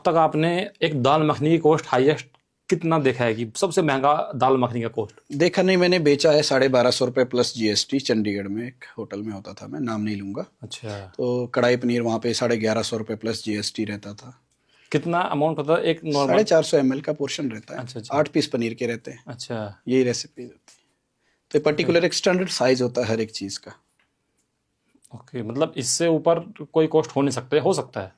तक आपने एक दाल मखनी की कॉस्ट हाईएस्ट कितना देखा है कि सबसे महंगा दाल मखनी का कॉस्ट? देखा नहीं, मैंने बेचा है 1250 रुपये प्लस जीएसटी। चंडीगढ़ में एक होटल में होता था, मैं नाम नहीं लूंगा। अच्छा, तो कढ़ाई पनीर वहाँ पे 1150 रुपये प्लस जीएसटी रहता था। कितना अमाउंट पता है? एक नॉर्मल 450 ml का पोर्शन रहता है। अच्छा, अच्छा। 8 पीस पनीर के रहते हैं। अच्छा, यही रेसिपी होती है। तो पर्टिकुलर एक स्टैंडर्ड साइज होता है हर एक चीज़ का। ओके, मतलब इससे ऊपर कोई कॉस्ट हो नहीं सकते? हो सकता है?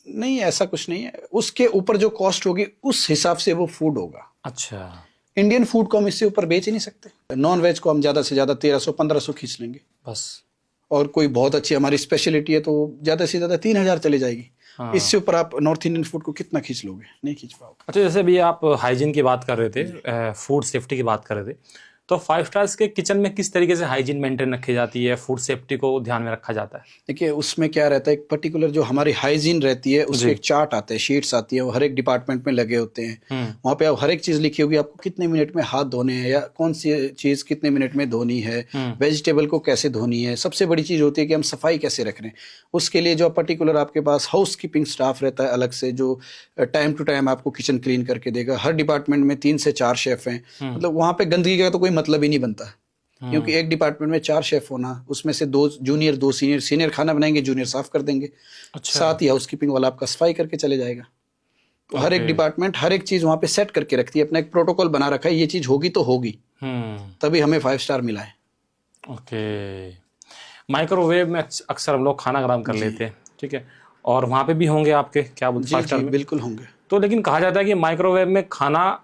नहीं, ऐसा कुछ नहीं है। उसके ऊपर जो कॉस्ट होगी उस हिसाब से वो फूड होगा। अच्छा, इंडियन फूड को हम इससे ऊपर बेच ही नहीं सकते। नॉन वेज को हम ज़्यादा से ज़्यादा 1300-1500 खींच लेंगे बस। और कोई बहुत अच्छी हमारी स्पेशलिटी है तो ज़्यादा से ज़्यादा 3000 चली जाएगी। हाँ। इससे ऊपर आप नॉर्थ इंडियन फूड को कितना खींच लोगे? नहीं खींच पाओगे। अच्छा, जैसे अभी आप हाइजीन की बात कर रहे थे, फूड सेफ्टी की बात कर रहे थे, तो 5 स्टार्स के किचन में किस तरीके से हाइजीन मेंटेन रखी जाती है, फूड सेफ्टी को ध्यान में रखा जाता है? देखिए, उसमें क्या रहता है, एक पर्टिकुलर जो हमारी हाइजीन रहती है उसके एक चार्ट आते हैं, शीट्स आती है, वो हर एक डिपार्टमेंट में लगे होते हैं। वहाँ पे आप हर एक चीज़ लिखी होगी, आपको कितने मिनट में हाथ धोने हैं या कौन सी चीज़ कितने मिनट में धोनी है, वेजिटेबल को कैसे धोनी है। सबसे बड़ी चीज़ होती है कि हम सफाई कैसे रख रहे हैं। उसके लिए जो पर्टिकुलर आपके पास हाउस कीपिंग स्टाफ रहता है अलग से, जो टाइम टू टाइम आपको किचन क्लीन करके देगा। हर डिपार्टमेंट में 3 से 4 शेफ हैं। मतलब वहाँ पे गंदगी का तो कोई मतलब ही नहीं बनता, क्योंकि एक डिपार्टमेंट में 4 शेफ होना, उसमें से 2 जूनियर 2 सीनियर। सीनियर खाना बनाएंगे, जूनियर साफ कर देंगे। अच्छा। साथ ही हाउस कीपिंग वाला आपका सफाई करके चले जाएगा। तो हर एक डिपार्टमेंट हर एक चीज़ वहाँ पे सेट करके रखती है, अपना एक प्रोटोकॉल बना रखा है, ये चीज़ होगी तो होगी, तभी हमें 5 स्टार मिला है। ओके। माइक्रोवेव में अक्सर हम लोग खाना गरम कर लेते हैं, ठीक है, और वहाँ पे भी होंगे आपके, क्या बोलते हैं, 5 स्टार में? बिल्कुल होंगे। तो लेकिन कहा जाता है कि माइक्रोवेव में खाना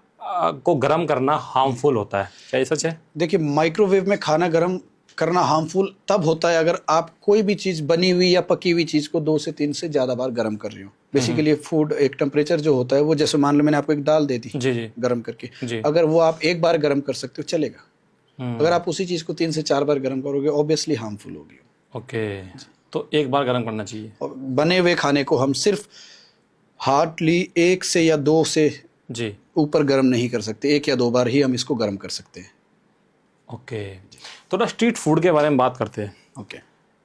को गर्म करना हार्मफुल होता है, क्या ये सच है? देखिए, माइक्रोवेव में खाना गर्म करना हार्मफुल तब होता है अगर आप कोई भी चीज़ बनी हुई या पकी हुई चीज़ को 2 से 3 से ज़्यादा बार गर्म कर रही हो। बेसिकली फूड एक टेम्परेचर जो होता है वो, जैसे मान लो मैंने आपको एक दाल दे दी जी जी गर्म करके, जी। अगर वो आप एक बार गर्म कर सकते हो चलेगा। अगर आप उसी चीज़ को 3 से 4 बार गर्म करोगे ऑब्वियसली हार्मफुल होगी। ओके, तो एक बार गर्म करना चाहिए। और बने हुए खाने को हम सिर्फ हार्डली 1 से या 2 से जी। ऊपर गर्म नहीं कर सकते। 1 या 2 बार ही हम इसको गर्म कर सकते हैं। ओके, थोड़ा स्ट्रीट फूड के बारे में बात करते हैं। ओके।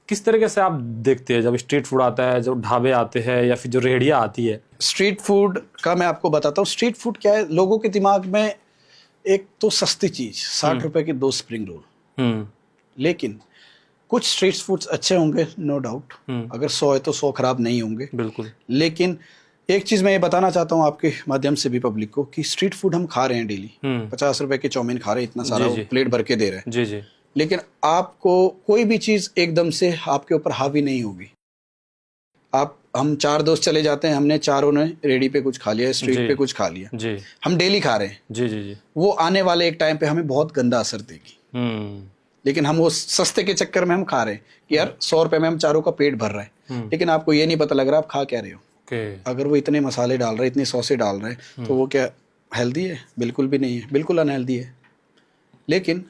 किस तरीके से आप देखते हैं जब स्ट्रीट फूड आता है, जब ढाबे आते हैं या फिर जो रेहड़ियाँ आती है? स्ट्रीट फूड का मैं आपको बताता हूँ। स्ट्रीट फूड क्या है, लोगों के दिमाग में एक तो सस्ती चीज़, 60 रुपए की 2 स्प्रिंग रोल। लेकिन कुछ स्ट्रीट फूड्स अच्छे होंगे, नो डाउट। अगर 100 है तो 100 खराब नहीं होंगे, बिल्कुल। लेकिन एक चीज़ मैं ये बताना चाहता हूँ आपके माध्यम से भी पब्लिक को, कि स्ट्रीट फूड हम खा रहे हैं डेली। 50 रुपए की चाउमीन खा रहे हैं, इतना सारा प्लेट भर के दे रहे हैं। जी जी। लेकिन आपको कोई भी चीज़ एकदम से आपके ऊपर हावी नहीं होगी। हम 4 दोस्त चले जाते हैं, हमने चारों ने रेडी पे कुछ खा लिया, स्ट्रीट पे कुछ खा लिया, जी। हम डेली खा रहे हैं। जी जी जी। वो आने वाले एक टाइम पे हमें बहुत गंदा असर देगी। लेकिन हम वो सस्ते के चक्कर में हम खा रहे हैं कि यार 100 रुपए में हम चारों का पेट भर रहे हैं, लेकिन आपको ये नहीं पता लग रहा आप खा क्या रहे हो। अगर वो इतने मसाले डाल रहे हैं, इतनी सॉसें डाल रहे हैं, तो वो क्या हेल्दी है? बिल्कुल भी नहीं है, बिल्कुल अनहेल्दी है। लेकिन